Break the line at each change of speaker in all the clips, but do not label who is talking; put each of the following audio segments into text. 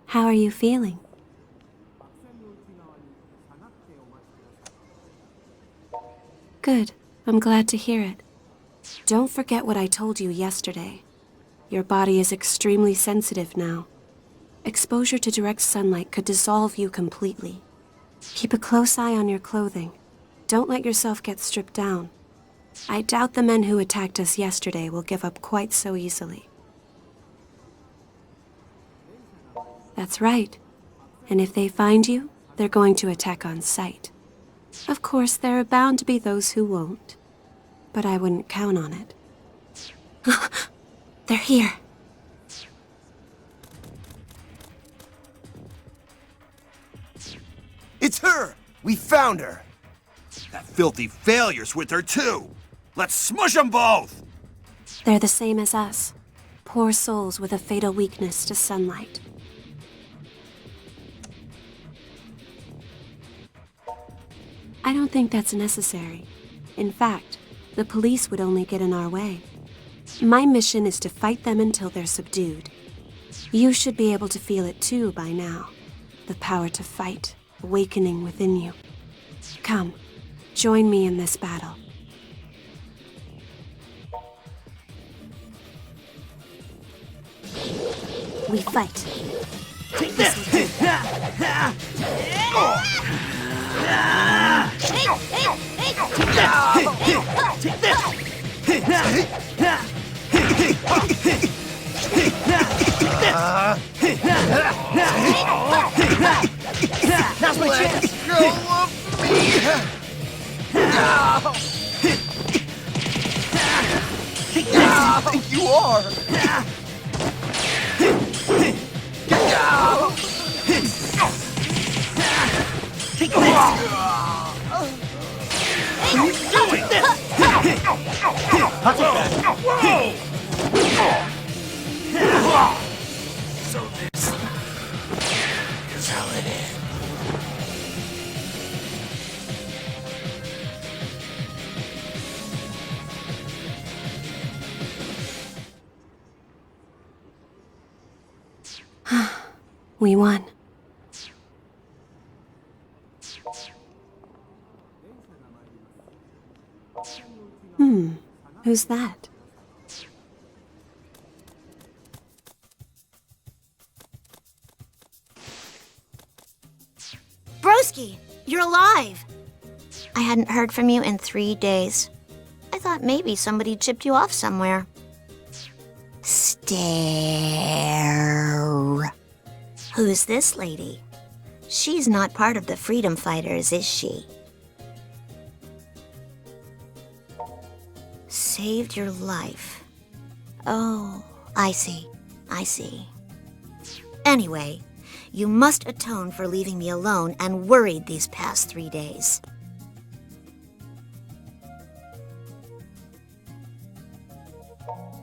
How are you feeling? Good. I'm glad to hear it. Don't forget what I told you yesterday. Your body is extremely sensitive now. Exposure to direct sunlight could dissolve you completely. Keep a close eye on your clothing. Don't let yourself get stripped down. I doubt the men who attacked us yesterday will give up quite so easily. That's right. And if they find you, they're going to attack on sight. Of course, there are bound to be those who won't. But I wouldn't count on it. They're here.
It's her! We found her! That filthy failure's with her too! Let's smush them both!
They're the same as us. Poor souls with a fatal weakness to sunlight. I don't think that's necessary. In fact, the police would only get in our way. My mission is to fight them until they're subdued. You should be able to feel it too by now. The power to fight, awakening within you. Come, join me in this battle. We fight.
Take this! Take this! Now's my chance! Go of me! Take this! Who do you think you are? Take this! What are you doing? I'll take that. Whoa! So this is how it ends.
We won. Who's that?
Broski, you're alive! I hadn't heard from you in 3 days. I thought maybe somebody chipped you off somewhere. Stare. Who's this lady? She's not part of the freedom fighters, is she? Saved your life. Oh, I see. I see. Anyway, you must atone for leaving me alone and worried these past 3 days.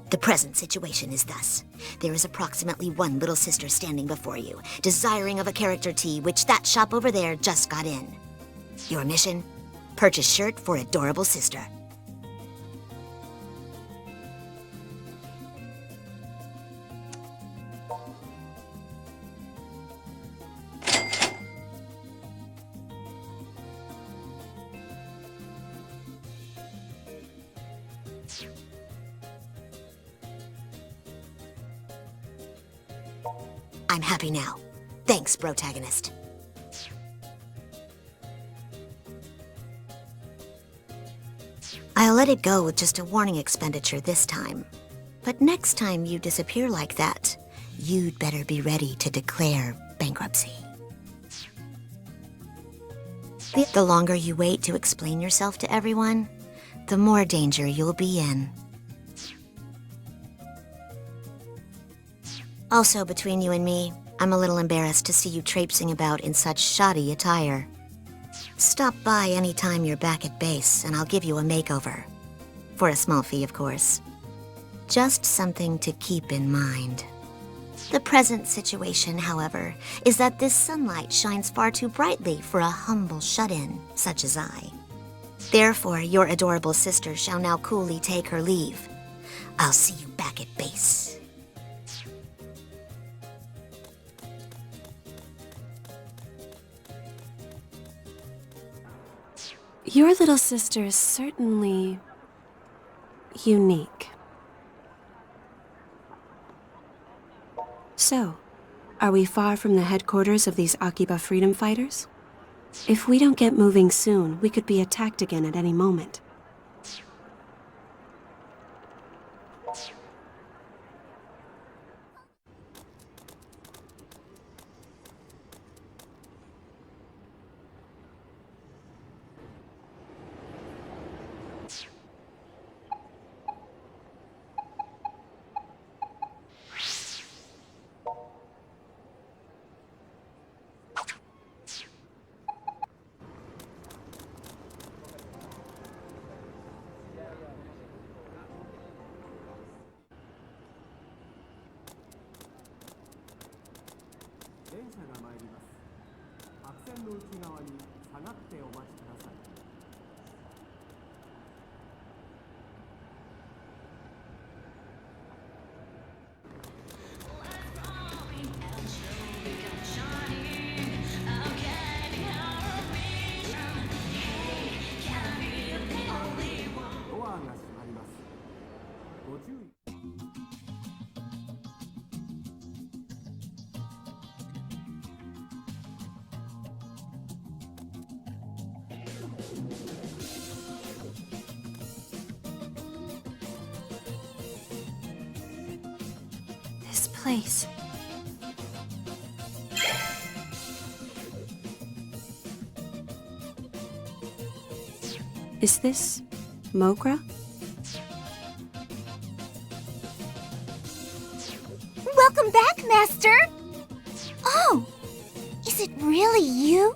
The present situation is thus. There is approximately one little sister standing before you, desiring of a character tea, which that shop over there just got in. Your mission? Purchase shirt for adorable sister. I'm happy now. Thanks, protagonist. I'll let it go with just a warning expenditure this time. But next time you disappear like that, you'd better be ready to declare bankruptcy. The longer you wait to explain yourself to everyone, the more danger you'll be in. Also, between you and me, I'm a little embarrassed to see you traipsing about in such shoddy attire. Stop by any time you're back at base, and I'll give you a makeover. For a small fee, of course. Just something to keep in mind. The present situation, however, is that this sunlight shines far too brightly for a humble shut-in, such as I. Therefore, your adorable sister shall now coolly take her leave. I'll see you back at base.
Your little sister is certainly unique. So, are we far from the headquarters of these Akiba freedom fighters? If we don't get moving soon, we could be attacked again at any moment. This place. Is this MOGRA?
Welcome back, Master! Oh, is it really you?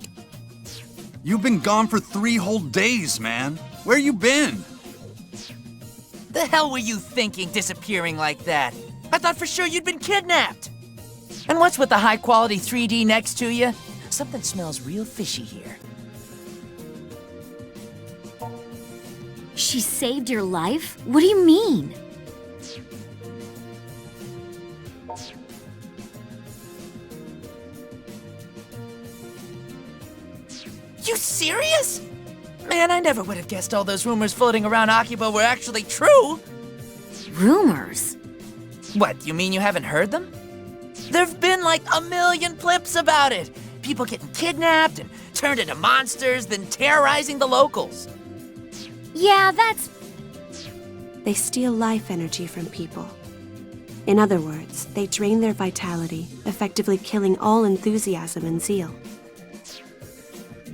You've been gone for 3 whole days, man. Where you been?
The hell were you thinking, disappearing like that? I thought for sure you'd been kidnapped. And what's with the high-quality 3D next to you? Something smells real fishy here.
She saved your life? What do you mean?
You serious? Man, I never would have guessed all those rumors floating around Akiba were actually true.
Rumors?
What, you mean you haven't heard them? There've been like a million clips about it. People getting kidnapped and turned into monsters, then terrorizing the locals.
Yeah, that's...
They steal life energy from people. In other words, they drain their vitality, effectively killing all enthusiasm and zeal.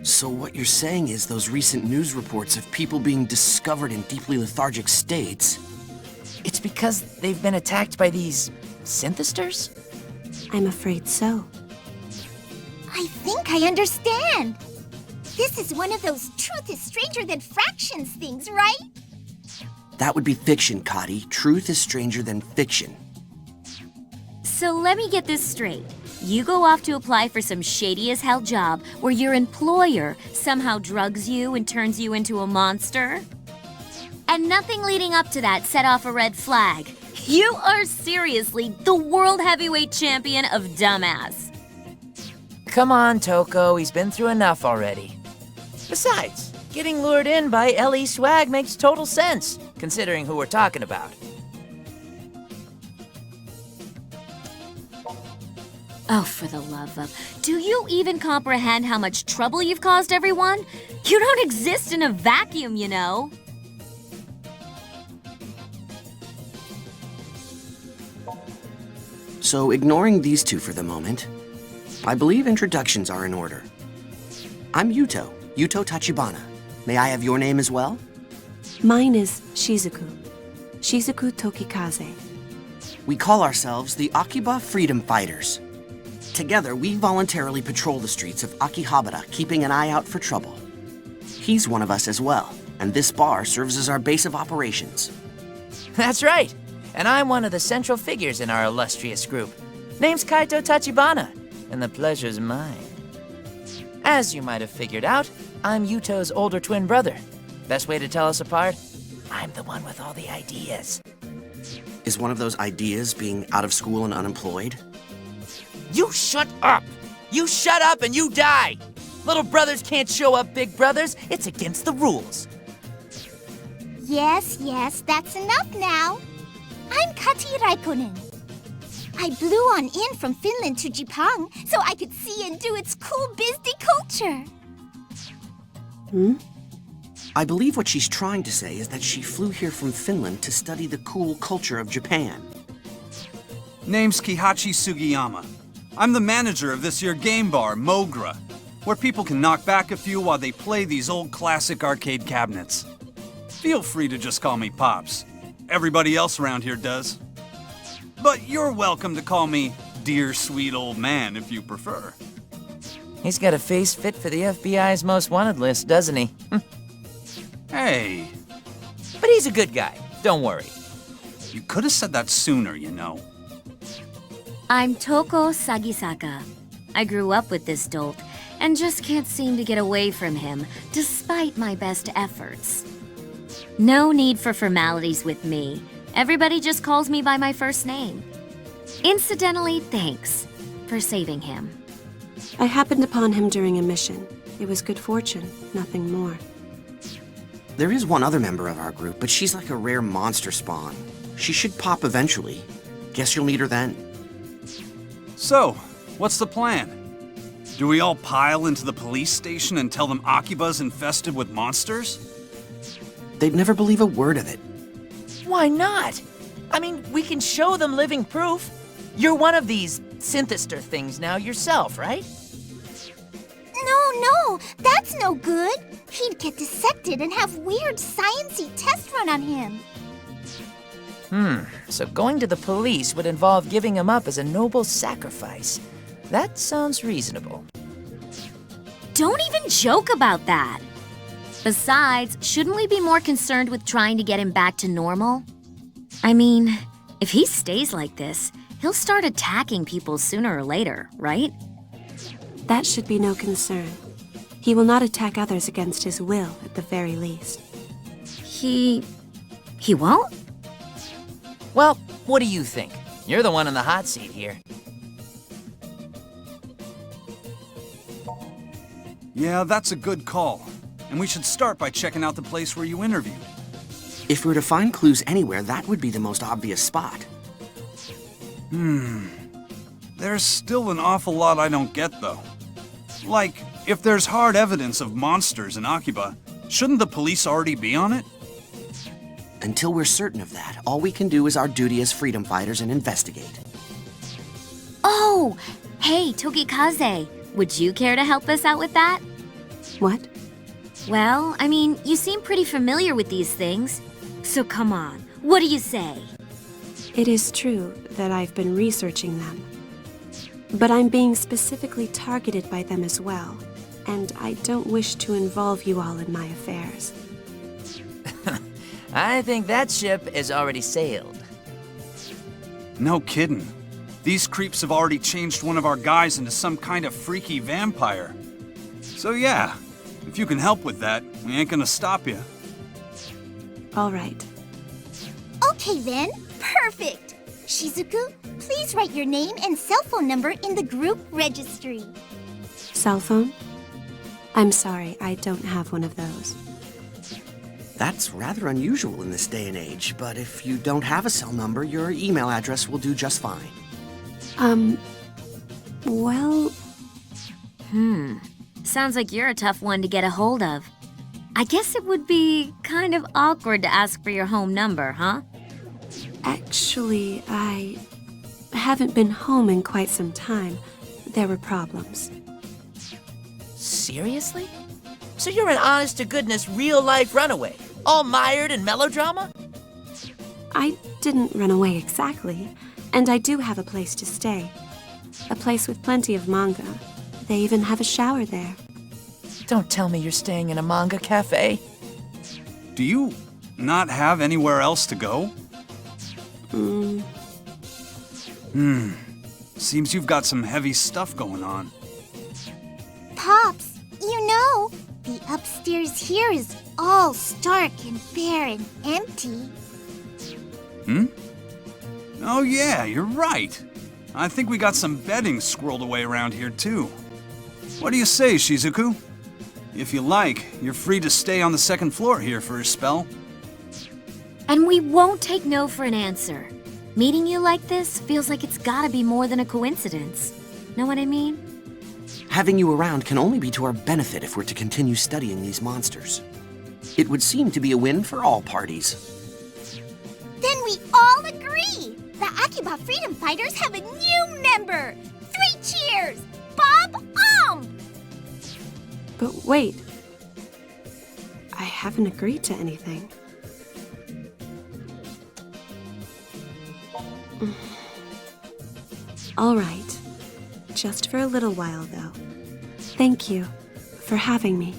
So what you're saying is those recent news reports of people being discovered in deeply lethargic states...
It's because they've been attacked by these Synthisters?
I'm afraid so.
I think I understand. This is one of those truth is stranger than fractions things, right?
That would be fiction, Cotty. Truth is stranger than fiction.
So let me get this straight. You go off to apply for some shady-as-hell job where your employer somehow drugs you and turns you into a monster? And nothing leading up to that set off a red flag. You are seriously the world heavyweight champion of dumbass.
Come on, Toko, he's been through enough already. Besides, getting lured in by LE swag makes total sense, considering who we're talking about.
Oh, for the love of... Do you even comprehend how much trouble you've caused everyone? You don't exist in a vacuum, you know.
So ignoring these two for the moment, I believe introductions are in order. I'm Yuto Tachibana. May I have your name as well?
Mine is Shizuku Tokikaze.
We call ourselves the Akiba Freedom Fighters. Together, we voluntarily patrol the streets of Akihabara, keeping an eye out for trouble. He's one of us as well, and this bar serves as our base of operations.
That's right. And I'm one of the central figures in our illustrious group. Name's Kaito Tachibana, and the pleasure's mine. As you might have figured out, I'm Yuto's older twin brother. Best way to tell us apart? I'm the one with all the ideas.
Is one of those ideas being out of school and unemployed?
You shut up! You shut up and you die! Little brothers can't show up big brothers. It's against the rules.
Yes, that's enough now. I'm Kati Raikkonen. I blew on in from Finland to Japan so I could see and do its cool bizdy culture.
I believe what she's trying to say is that she flew here from Finland to study the cool culture of Japan.
Name's Kihachi Sugiyama. I'm the manager of this here game bar, MOGRA, where people can knock back a few while they play these old classic arcade cabinets. Feel free to just call me Pops. Everybody else around here does. But you're welcome to call me Dear Sweet Old Man if you prefer.
He's got a face fit for the FBI's most wanted list, doesn't he?
Hey,
But he's a good guy, don't worry.
you could have said that sooner, you know.
I'm Toko Sagisaka. I grew up with this dolt and just can't seem to get away from him, despite my best efforts. No need for formalities with me. Everybody just calls me by my first name. Incidentally, thanks for saving him.
I happened upon him during a mission. It was good fortune, nothing more.
There is one other member of our group, but she's like a rare monster spawn. She should pop eventually. Guess you'll meet her then.
So, what's the plan? Do we all pile into the police station and tell them Akiba's infested with monsters?
They'd never believe a word of it.
Why not? I mean, we can show them living proof. You're one of these Synthisters things now yourself, right?
No, that's no good. He'd get dissected and have weird sciencey tests run on him.
So going to the police would involve giving him up as a noble sacrifice. That sounds reasonable.
Don't even joke about that. Besides, shouldn't we be more concerned with trying to get him back to normal? I mean, if he stays like this, he'll start attacking people sooner or later, right?
That should be no concern. He will not attack others against his will, at the very least.
He won't?
Well, what do you think? You're the one in the hot seat here.
Yeah, that's a good call. And we should start by checking out the place where you interviewed.
If we were to find clues anywhere, that would be the most obvious spot.
There's still an awful lot I don't get, though. Like, if there's hard evidence of monsters in Akiba, shouldn't the police already be on it?
Until we're certain of that, all we can do is our duty as freedom fighters and investigate.
Oh, hey, Togikaze, would you care to help us out with that?
What?
Well, I mean, you seem pretty familiar with these things. So come on, what do you say?
It is true that I've been researching them. But I'm being specifically targeted by them as well, and I don't wish to involve you all in my affairs.
I think that ship has already sailed.
No kidding. These creeps have already changed one of our guys into some kind of freaky vampire. So yeah, if you can help with that, we ain't gonna stop you.
All right.
Okay then, perfect. Shizuku, please write your name and cell phone number in the group registry.
Cell phone? I'm sorry, I don't have one of those.
That's rather unusual in this day and age, but if you don't have a cell number, your email address will do just fine.
Well,
Sounds like you're a tough one to get a hold of. I guess it would be kind of awkward to ask for your home number, huh?
actually, I haven't been home in quite some time. There were problems.
Seriously? So you're an honest-to-goodness real-life runaway, all mired in melodrama?
I didn't run away exactly. And I do have a place to stay. A place with plenty of manga. They even have a shower there.
Don't tell me you're staying in a manga cafe.
Do you not have anywhere else to go? Seems you've got some heavy stuff going on.
Pops, you know, the upstairs here is all stark and bare and empty.
Oh yeah, you're right. I think we got some bedding squirreled away around here too. What do you say, Shizuku? If you like, you're free to stay on the second floor here for a spell.
And we won't take no for an answer. Meeting you like this feels like it's gotta be more than a coincidence. Know what I mean?
Having you around can only be to our benefit if we're to continue studying these monsters. It would seem to be a win for all parties.
Then we all agree! The Akiba Freedom Fighters have a new member! 3 cheers! Bob
But wait. I haven't agreed to anything. All right. Just for a little while, though. Thank you for having me.